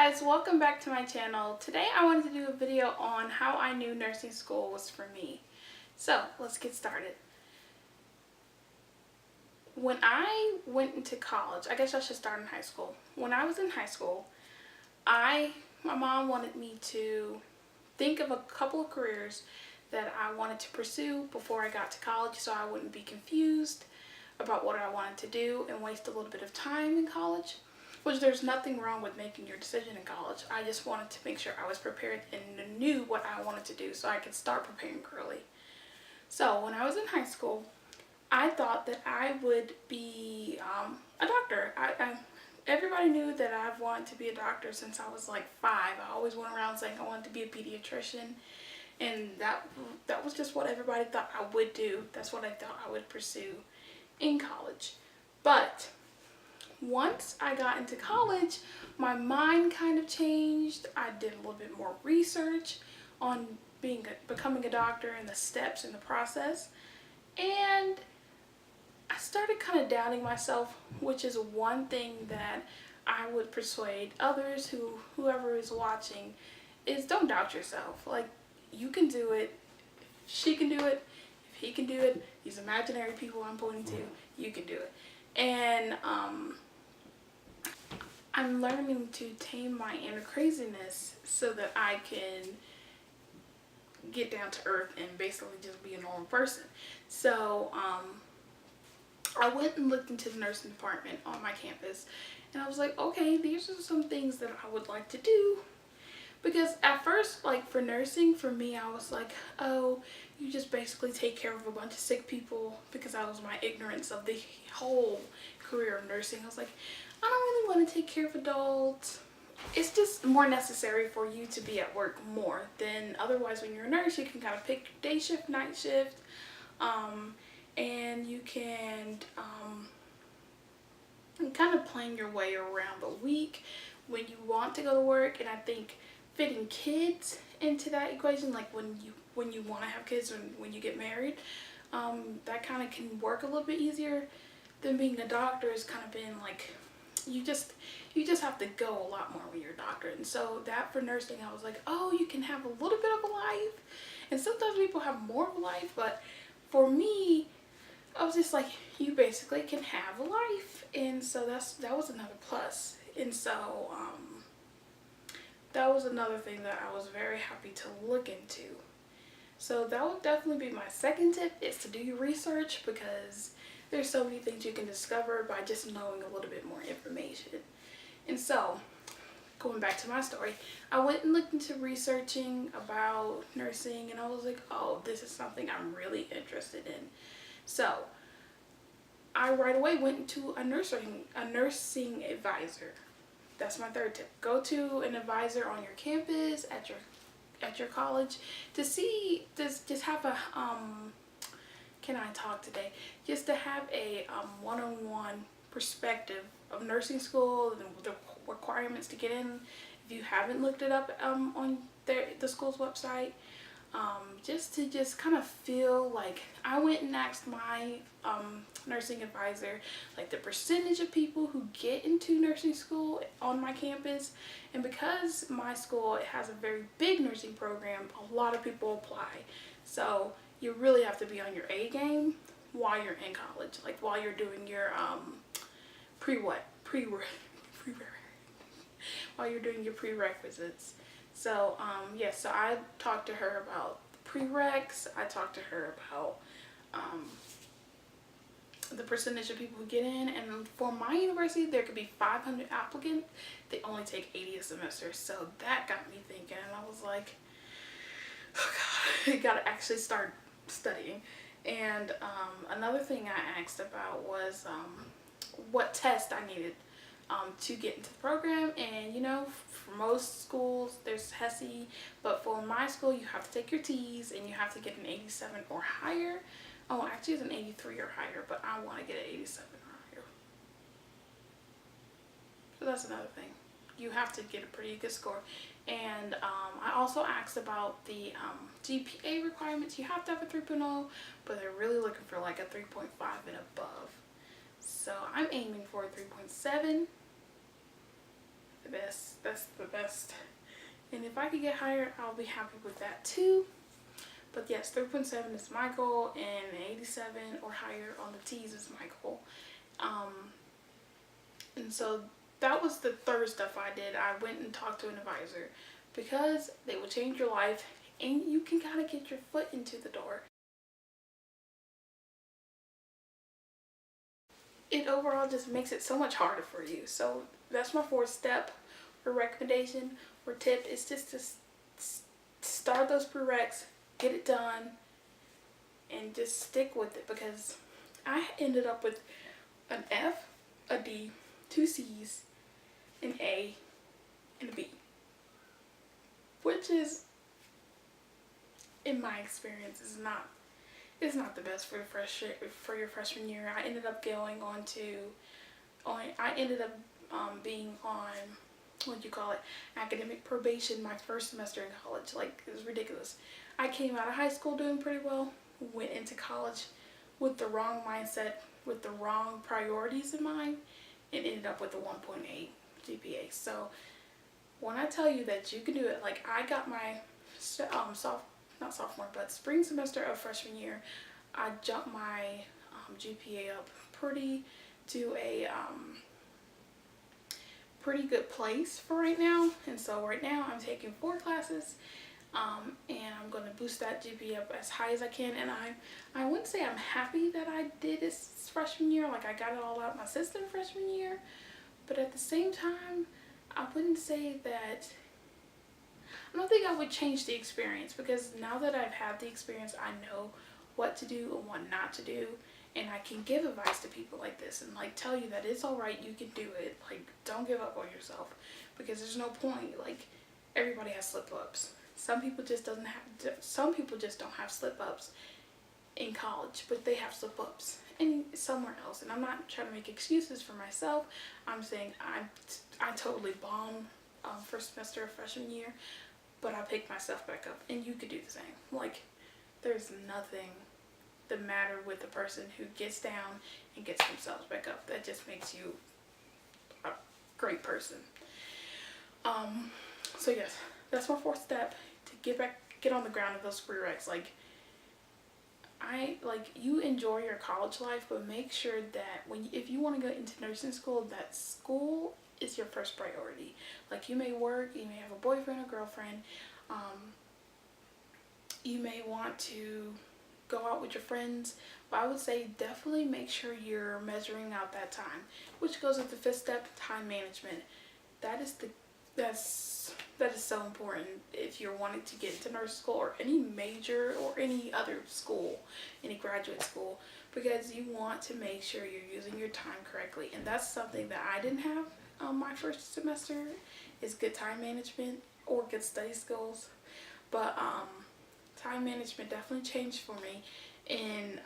guys, welcome back to my channel. Today I wanted to do a video on how I knew nursing school was for me. So let's get started. When I went into college, I guess I should start in high school. When I was in high school, my mom wanted me to think of a couple of careers that I wanted to pursue before I got to college so I wouldn't be confused about what I wanted to do and waste a little bit of time in college. Which there's nothing wrong with making your decision in college. I just wanted to make sure I was prepared and knew what I wanted to do so I could start preparing early. So when I was in high school, I thought that I would be a doctor. Everybody knew that I've wanted to be a doctor since I was like 5. I always went around saying I wanted to be a pediatrician, and that was just what everybody thought I would do. That's what I thought I would pursue in college. But once I got into college, my mind kind of changed. I did a little bit more research on becoming a doctor and the steps in the process, and I started kind of doubting myself, which is one thing that I would persuade others, whoever is watching, is don't doubt yourself. Like, you can do it. She can do it. If he can do it, these imaginary people I'm pointing to, you can do it. And I'm learning to tame my inner craziness so that I can get down to earth and basically just be a normal person. So I went and looked into the nursing department on my campus, and I was like, okay, these are some things that I would like to do. Because at first, like, for nursing, for me, I was like, oh, you just basically take care of a bunch of sick people, because that was my ignorance of the whole career of nursing. I was like, I don't really want to take care of adults. It's just more necessary for you to be at work more than otherwise. When you're a nurse, you can kind of pick day shift, night shift, and you can kind of plan your way around the week when you want to go to work. And I think fitting kids into that equation, like when you want to have kids and when you get married, that kind of can work a little bit easier than being a doctor. Has kind of been like, you just have to go a lot more when you're a doctor. And so that for nursing, I was like, oh, you can have a little bit of a life, and sometimes people have more of a life, but for me, I was just like, you basically can have a life. And so that was another plus. And so that was another thing that I was very happy to look into. So that would definitely be my second tip, is to do your research, because there's so many things you can discover by just knowing a little bit more information. And so, going back to my story, I went and looked into researching about nursing, and I was like, oh, this is something I'm really interested in. So I right away went into a nursing advisor. That's my third tip. Go to an advisor on your campus, at your college, to see, just have a can I talk today? Just to have a one-on-one perspective of nursing school and the requirements to get in. If you haven't looked it up on the school's website, just to kind of feel like, I went and asked my nursing advisor, like, the percentage of people who get into nursing school on my campus. And because my school, it has a very big nursing program, a lot of people apply. So you really have to be on your A game while you're in college, like while you're doing your while you're doing your prerequisites. So yeah, so I talked to her about prereqs. I talked to her about the percentage of people who get in, and for my university, there could be 500 applicants. They only take 80 a semester. So that got me thinking, and I was like, oh God, I gotta actually start studying. And another thing I asked about was what test I needed to get into the program. And you know, for most schools there's HESI, but for my school you have to take your T's and you have to get an 87 or higher. Oh, actually it's an 83 or higher, but I want to get an 87 or higher. So that's another thing. You have to get a pretty good score. And I also asked about the GPA requirements. You have to have a 3.0, but they're really looking for like a 3.5 and above. So I'm aiming for a 3.7. the best. That's the best. And if I could get higher, I'll be happy with that too. But yes, 3.7 is my goal, and 87 or higher on the T's is my goal. And so that was the third stuff I did. I went and talked to an advisor because they will change your life and you can kind of get your foot into the door. It overall just makes it so much harder for you. So that's my fourth step or recommendation or tip, is just to start those prereqs, get it done, and just stick with it, because I ended up with an F, a D, 2 C's, an A, and a B, which is, in my experience, is not the best for your freshman year. I ended up going on to, being on, what do you call it, academic probation my first semester in college. Like, it was ridiculous. I came out of high school doing pretty well, went into college with the wrong mindset, with the wrong priorities in mind, and ended up with a 1.8 GPA. So when I tell you that you can do it, like, I got my spring semester of freshman year, I jumped my GPA up to a pretty good place for right now. And so right now I'm taking 4 classes, and I'm going to boost that GPA up as high as I can. And I wouldn't say I'm happy that I did this freshman year, like I got it all out my system freshman year, but at the same time, I wouldn't say that, I don't think I would change the experience, because now that I've had the experience, I know what to do and what not to do, and I can give advice to people like this and like tell you that it's alright, you can do it. Like, don't give up on yourself, because there's no point. Like, everybody has slip-ups. Some people just don't have slip-ups in college, but they have slip-ups and somewhere else. And I'm not trying to make excuses for myself. I'm saying I totally bombed first semester of freshman year, but I picked myself back up, and you could do the same. Like, there's nothing the matter with the person who gets down and gets themselves back up. That just makes you a great person. So yes, that's my fourth step, to get on the ground of those prereqs. Like, you enjoy your college life, but make sure that if you want to go into nursing school, that school is your first priority. Like, you may work, you may have a boyfriend or girlfriend, you may want to go out with your friends, but I would say definitely make sure you're measuring out that time, which goes with the fifth step, time management. That is so important if you're wanting to get into nursing school or any major or any other school, any graduate school, because you want to make sure you're using your time correctly. And that's something that I didn't have my first semester, is good time management or good study skills. But time management definitely changed for me in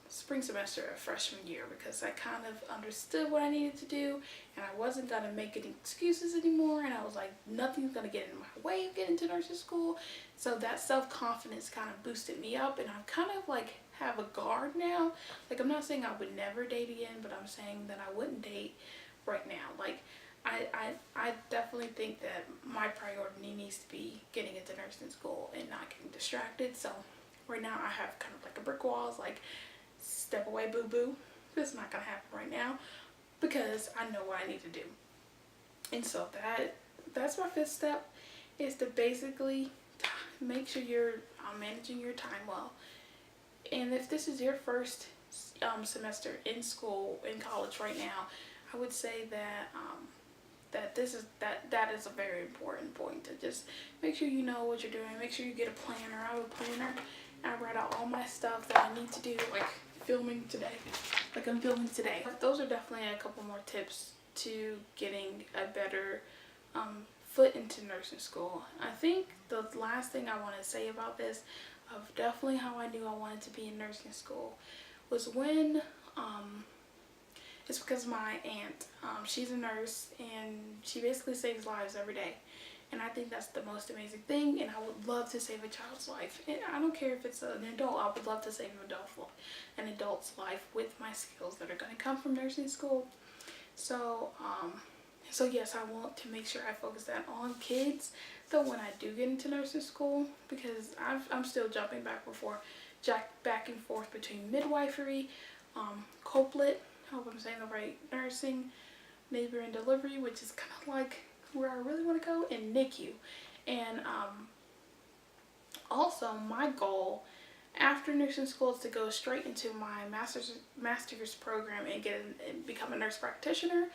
spring semester of freshman year, because I kind of understood what I needed to do, and I wasn't going to make any excuses anymore, and I was like, nothing's going to get in my way of getting to nursing school. So that self-confidence kind of boosted me up, and I'm kind of like have a guard now. Like, I'm not saying I would never date again, but I'm saying that I wouldn't date right now. Like, I definitely think that my priority needs to be getting into nursing school and not getting distracted. So right now I have kind of like a brick wall. It's like, step away, boo-boo. This is not going to happen right now, because I know what I need to do. And so that's my fifth step, is to basically make sure you're managing your time well. And if this is your first semester in school, in college right now, I would say that that is a very important point, to just make sure you know what you're doing. Make sure you get a planner. I have a planner, and I write out all my stuff that I need to do, like filming today. Like, I'm filming today. Those are definitely a couple more tips to getting a better foot into nursing school. I think the last thing I want to say about this, of definitely how I knew I wanted to be in nursing school, was when it's because my aunt, she's a nurse, and she basically saves lives every day. And I think that's the most amazing thing, and I would love to save a child's life. And I don't care if it's an adult, I would love to save an adult's life with my skills that are going to come from nursing school. So So yes, I want to make sure I focus that on kids, so when I do get into nursing school, because I'm still jumping back and forth between midwifery, COPLET, I hope I'm saying the right, nursing, labor and delivery, which is kind of like where I really want to go, and NICU. And also my goal after nursing school is to go straight into my master's program and become a nurse practitioner,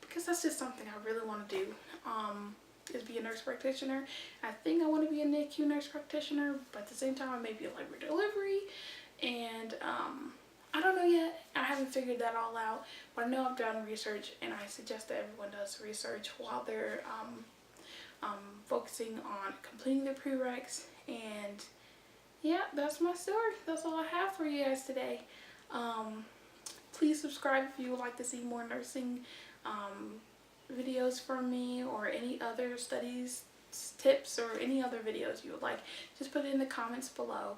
because that's just something I really want to do, is be a nurse practitioner. I think I want to be a NICU nurse practitioner, but at the same time I may be a labor delivery, and I don't know yet. I haven't figured that all out, but I know I've done research, and I suggest that everyone does research while they're focusing on completing their prereqs. And yeah, that's my story. That's all I have for you guys today. Please subscribe if you would like to see more nursing videos from me, or any other studies tips, or any other videos you would like. Just put it in the comments below.